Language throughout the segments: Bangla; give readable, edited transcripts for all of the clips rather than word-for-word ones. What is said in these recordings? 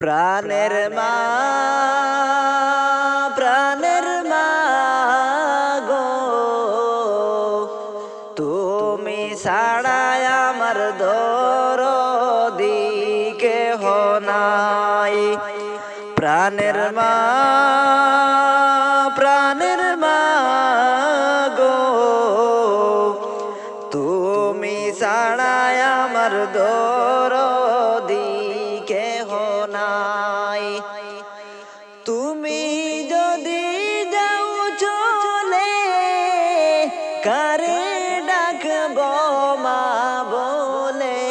প্রাণের মা, প্রাণের মা গো, তুমি ছাড়াই আমার দরদি কেহ নাই। প্রাণের মা, প্রাণের মা গো, তুমি ছাড়াই আমার দরদি কেহ নাই। তুমি যদি যাও চলে, কারে ডাকব মা বলে।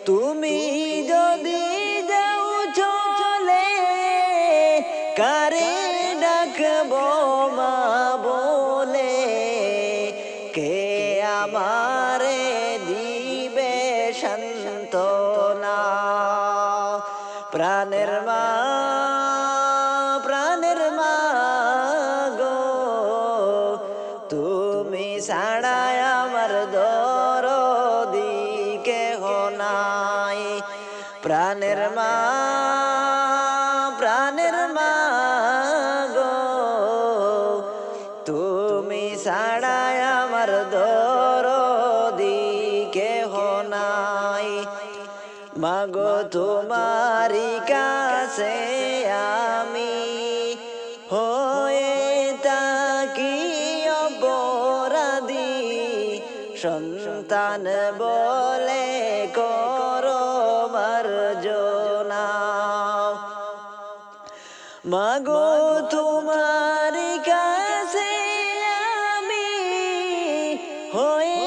তুমি যদি যাও চলে, কারে ডাকব মা বলে। কে আমারে দিবে সান্ত্বনা। প্রাণের মা, প্রাণের মা গো, তুমি ছাড়াই আমার দরদি কেহ নাই। প্রাণের মা, প্রাণের মা গো, তুমি ছাড়াই আমার দরদি কেহ নাই। মাগো তোমারি কাছে আমি হয়ে থাকি অপরাধী। সন্তান বলে করো মার্জনা। মাগো তোমারি কাছে আমি হয়ে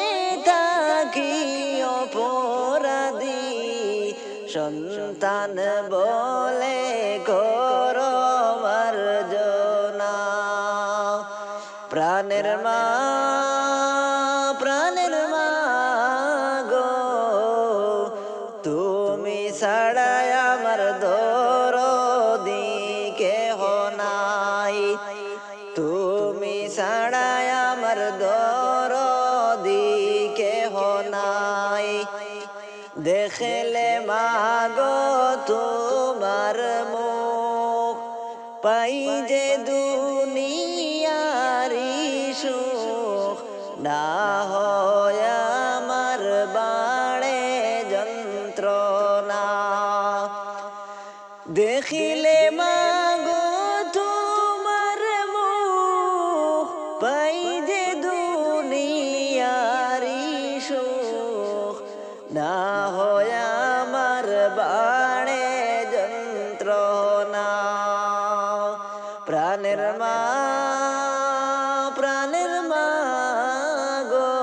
থাকি অপরাধী। সন্তান বলে করো মার্জনা। প্রাণের মা, প্রাণের মা গো, তুমি ছাড়াই আমার দরদি কেহ নাই। তুমি ছাড়াই আমার দরদি কেহ নাই। দেখলে মাগো তোমার মুখ, পাই যে দুনিয়ারি সুখ। না হয় আমার বাড়ে যন্ত্রণা। দেখিলে মাগো তোমার মুখ, পাই যে দুনিয়ারি সুখ। না হয় আমার বাড়ে যন্ত্রণা। প্রাণের মা, প্রাণের মা গো,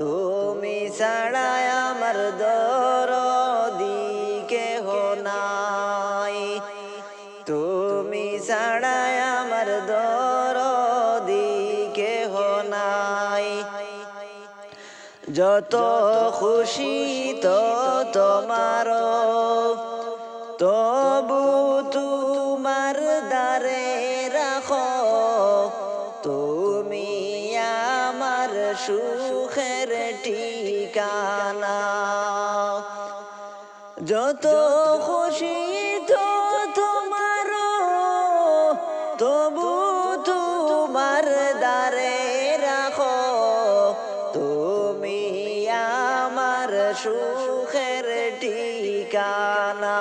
তুমি ছাড়াই আমার দরদি কেহ নাই। তুমি ছাড়াই আমার দরদি কেহ নাই। যত খুশি তো তোমার, তবু তোমার দ্বারে রাখো। তুমি আমার সুখের ঠিকানা। যত খুশি তো তোমার, তবু তোমার দ্বারে রাখো। তুমি আমার সুখের ঠিকানা।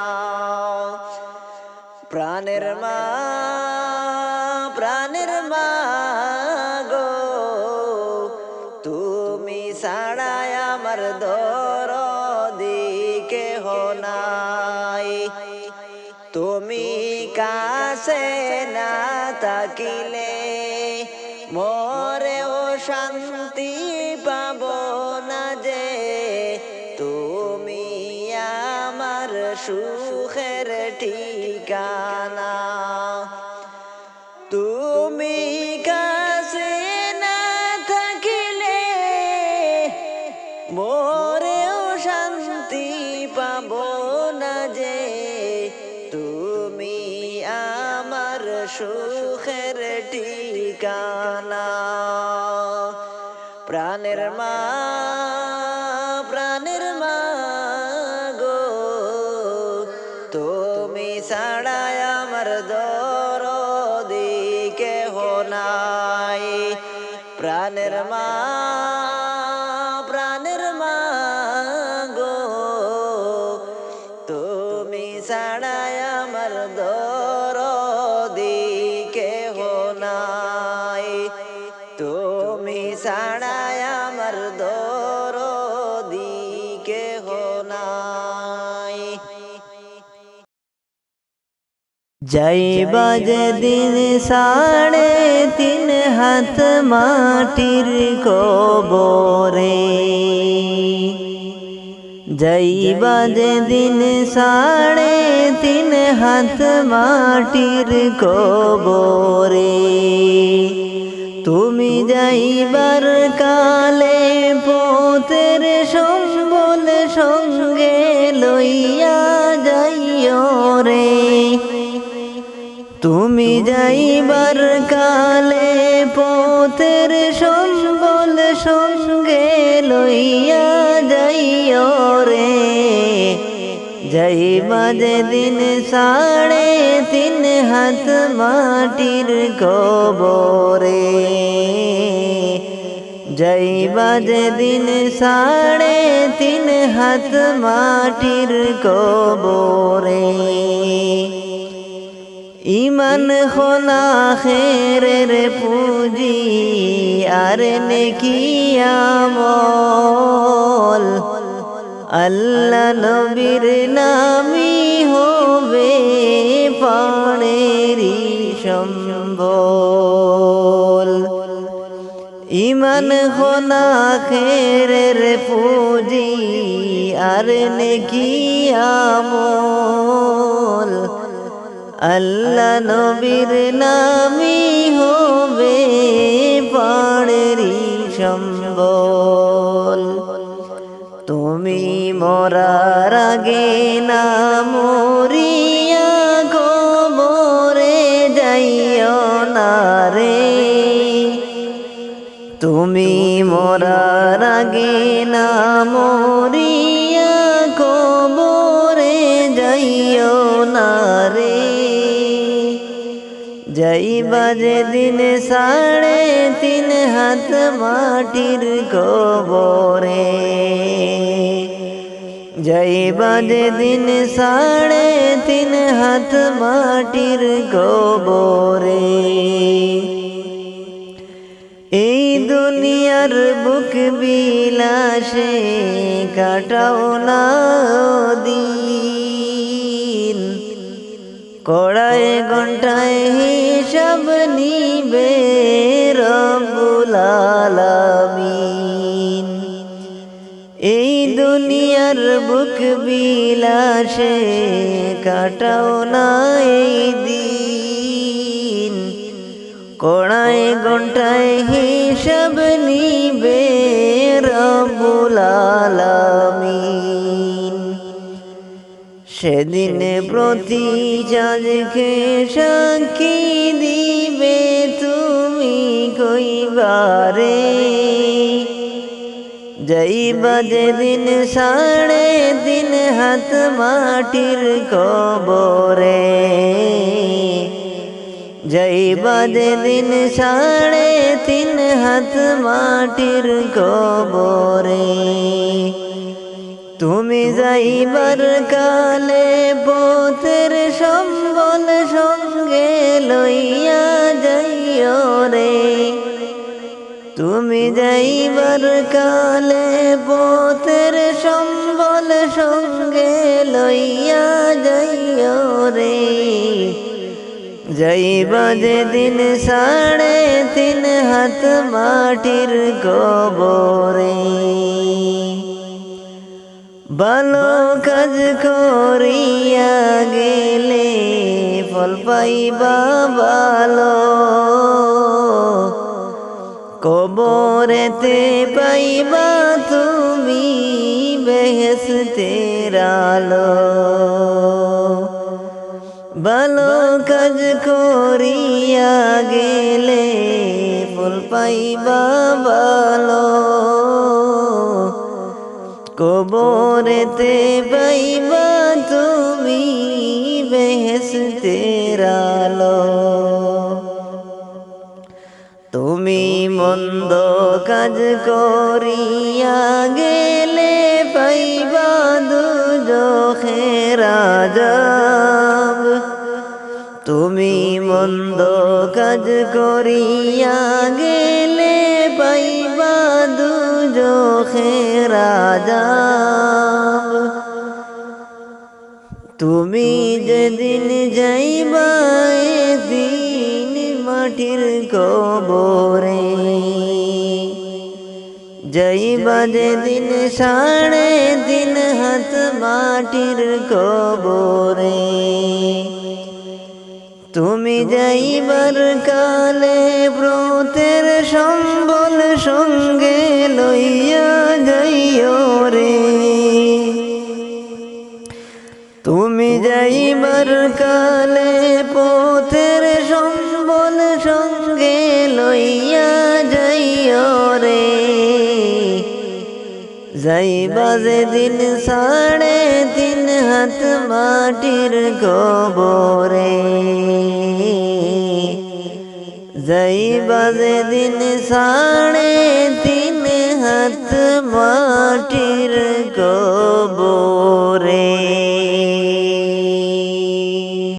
প্রাণের মা, প্রাণের মা গো, তুমি ছাড়াই আমার দরদি কেহ নাই। তুমি কাছে না থাকিলে মরেও শান্তি পাব না যে। তুমি আমার সুখের ঠিকানা। তুমি কাছে না থাকিলে মরেও শান্তি পাব না যে। তুমি আমার সুখের ঠিকানা। প্রাণের মা, প্রাণের মা গো, ছাড়াই আমার দরদি কেহ নাই। প্রাণের মা গো, তুমি ছাড়াই আমার দরদি কেহ নাই। তুমি ছাড়াই আমার দরদি কেহ নাই। যাইবা যেদিন 3.5 হাত মাটির কবরে, যাইবা যেদিন 3.5 হাত মাটির কবরে, তুমি যাইবার কালে পথের সম্বল সঙ্গে লইয়া যাইও রে। তুমি যাইবার কালে পথের সম্বল সঙ্গে লইয়া যাইও রে। যাইবা যেদিন 3.5 হাত মাটির কবরে, যাইবা যেদিন 3.5 হাত মাটির কবরে। ইমান খোলা খেরের পুঁজি আর নেকি আমল, আল্লাহ নবীর নামই হবে প্রাণেরই সম্বল। ইমান খোলা খেরের পুঁজি আর নেকি আমল, আল্লাহ নবীর নামই হবে প্রাণেরই সম্বল। তুমি মরার আগে না মরিয়া কবরে যাইও না রে। তুমি মরার আগে না মরিয়া কবরে যাইও না রে। যাইবা যেদিন 3.5 হাত মাটির কবরে, যাইবা যেদিন 3.5 হাত মাটির কবরে। এই দুনিয়ার বুক বিলাসে কাটাও না দিন, কড়ায় ঘন্টায় হিসাব নিবে রব্বুল আলামিন। এই দুনিয়ার বুক বিলাসে কাটাও না এই দিন, কড়ায় ঘন্টায় হিসাব নিবে রব্বুল আলামিন। সেদিন প্রতি চাঁদকে সাক্ষী দিবে তুমি কইবারে। যাইবা যেদিন 3.5 হাত মাটির কবরে, যাইবা যেদিন 3.5 হাত মাটির কবরে। তুমি যাইবার কালে পথের সম্বল সঙ্গে লইয়া যাইও রে। তুমি যাইবার কালে পথের সম্বল সঙ্গে লইয়া যাইও রে। যাইবা যেদিন 3.5 হাত মাটির কবরে। ভালো কাজ করিয়া গেলে ফল পাইবা ভালো, কবরেতে পাইবা তুমি বেহেশতের আলো। ভালো কাজ করিয়া গেলে ফল পাইবা ভালো, কবরেতে পাইবা তুমি বেহেশতের কাজ করিয়া গেলে পাইবা দুজখের আযাব। তুমি মন্দ কাজ করিয়া গেলে পাইবা দুজখের আযাব। তুমি যেদিন যাইবা একদিন মাটির কবরে, যাইবা যেদিন 3.5 হাত মাটির কবরে। তুমি যাইবার কালে ব্রতের সম্বল সঙ্গে লইয়া যাইও রে। তুমি যাইবার কালে পথের সম্বল সঙ্গে লইয়া যাইও রে। যাইবা যেদিন 3.5 হাত মাটির কবরে, যাইবা যেদিন 3.5